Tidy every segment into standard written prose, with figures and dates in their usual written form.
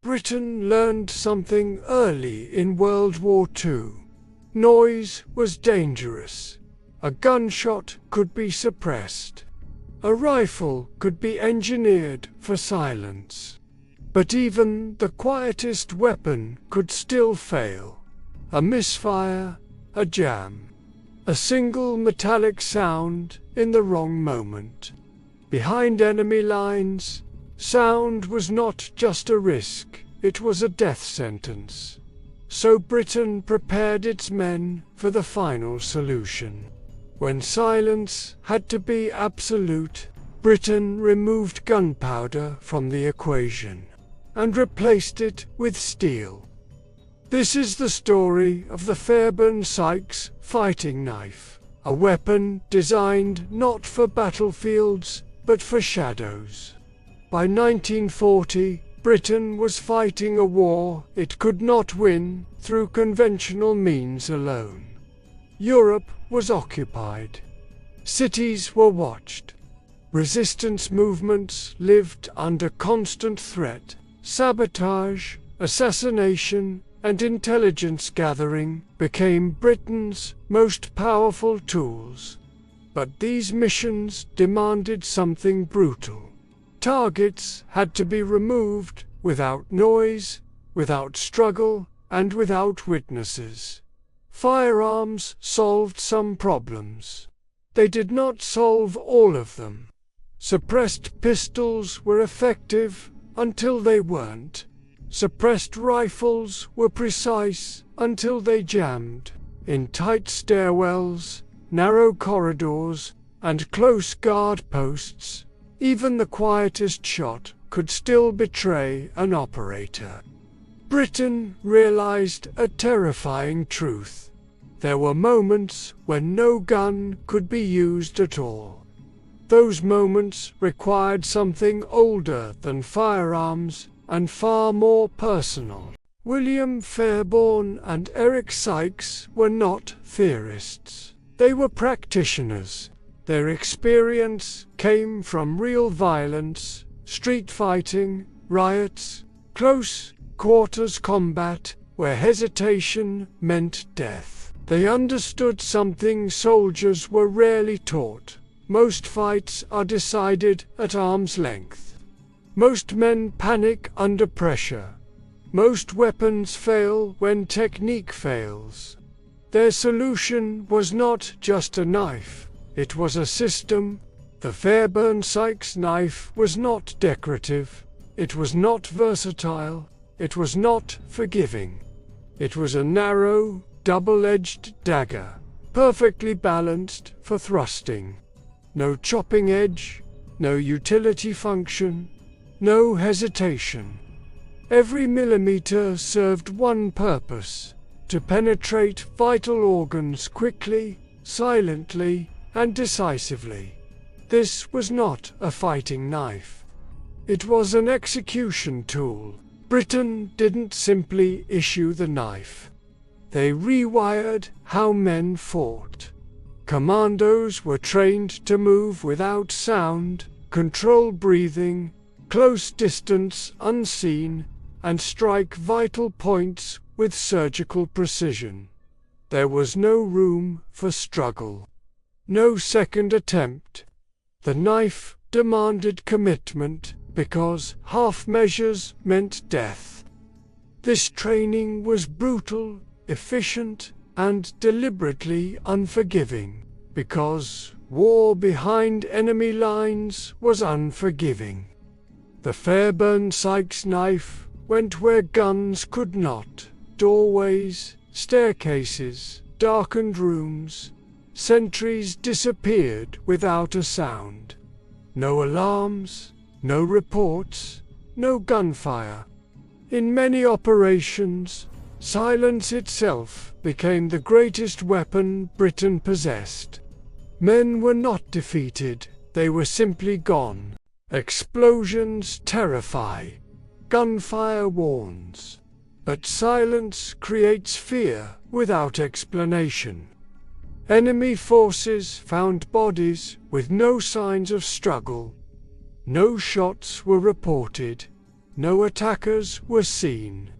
Britain learned something early in World War II. Noise was dangerous. A gunshot could be suppressed. A rifle could be engineered for silence. But even the quietest weapon could still fail. A misfire, a jam, a single metallic sound in the wrong moment. Behind enemy lines, sound was not just a risk, it was a death sentence. So Britain prepared its men for the final solution. When silence had to be absolute, Britain removed gunpowder from the equation and replaced it with steel. This is the story of the Fairbairn Sykes Fighting Knife, a weapon designed not for battlefields but for shadows. By 1940, Britain was fighting a war it could not win through conventional means alone. Europe was occupied. Cities were watched. Resistance movements lived under constant threat. Sabotage, assassination, and intelligence gathering became Britain's most powerful tools. But these missions demanded something brutal. Targets had to be removed without noise, without struggle, and without witnesses. Firearms solved some problems. They did not solve all of them. Suppressed pistols were effective until they weren't. Suppressed rifles were precise until they jammed. In tight stairwells, narrow corridors, and close guard posts, even the quietest shot could still betray an operator. Britain realized a terrifying truth. There were moments when no gun could be used at all. Those moments required something older than firearms and far more personal. William Fairbairn and Eric Sykes were not theorists. They were practitioners. Their experience came from real violence, street fighting, riots, close quarters combat, where hesitation meant death. They understood something soldiers were rarely taught. Most fights are decided at arm's length. Most men panic under pressure. Most weapons fail when technique fails. Their solution was not just a knife. It was a system. The Fairbairn Sykes knife was not decorative. It was not versatile. It was not forgiving. It was a narrow, double-edged dagger, perfectly balanced for thrusting. No chopping edge, no utility function, no hesitation. Every millimeter served one purpose: to penetrate vital organs quickly, silently, and decisively. This was not a fighting knife. It was an execution tool. Britain didn't simply issue the knife. They rewired how men fought. Commandos were trained to move without sound, control breathing, close distance unseen, and strike vital points with surgical precision. There was no room for struggle. No second attempt. The knife demanded commitment because half measures meant death. This training was brutal, efficient, and deliberately unforgiving, because war behind enemy lines was unforgiving. The Fairbairn Sykes knife went where guns could not. Doorways, staircases, darkened rooms. Sentries disappeared without a sound. No alarms, no reports, no gunfire. In many operations, silence itself became the greatest weapon Britain possessed. Men were not defeated, they were simply gone. Explosions terrify. Gunfire warns. But silence creates fear without explanation. Enemy forces found bodies with no signs of struggle. No shots were reported. no attackers were seen.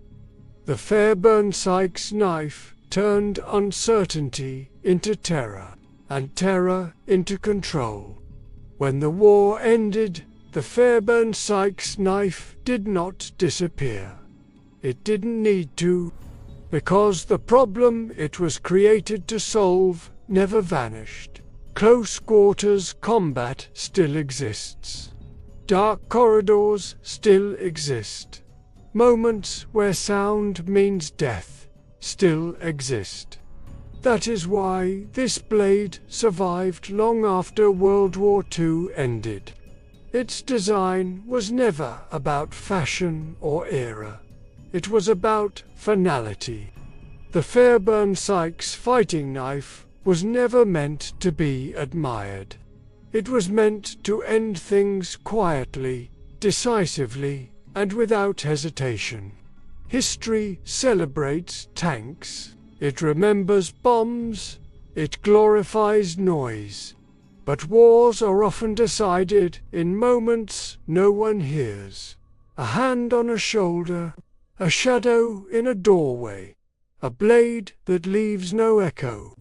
The Fairbairn Sykes knife turned uncertainty into terror, and terror into control. When the war ended, the Fairbairn Sykes knife did not disappear. It didn't need to, because the problem it was created to solve never vanished. Close quarters combat still exists. Dark corridors still exist. Moments where sound means death still exist. That is why this blade survived long after World War II ended. Its design was never about fashion or era. It was about finality. The Fairbairn Sykes fighting knife was never meant to be admired. It was meant to end things quietly, decisively, and without hesitation. History celebrates tanks. It remembers bombs. It glorifies noise. But wars are often decided in moments no one hears. A hand on a shoulder, a shadow in a doorway, a blade that leaves no echo.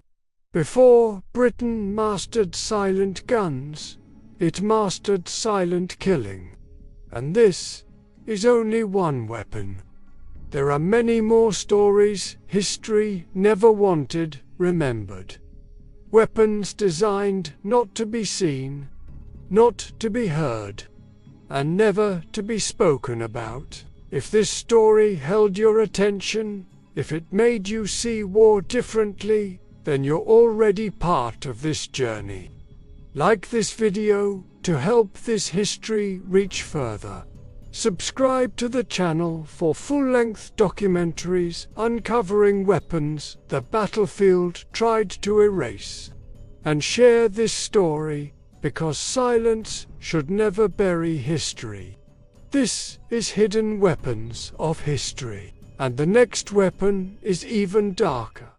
Before Britain mastered silent guns, it mastered silent killing. And this is only one weapon. There are many more stories history never wanted remembered. Weapons designed not to be seen, not to be heard, and never to be spoken about. If this story held your attention, if it made you see war differently, then you're already part of this journey. Like this video to help this history reach further. Subscribe to the channel for full-length documentaries uncovering weapons the battlefield tried to erase. And share this story, because silence should never bury history. This is Hidden Weapons of History, and the next weapon is even darker.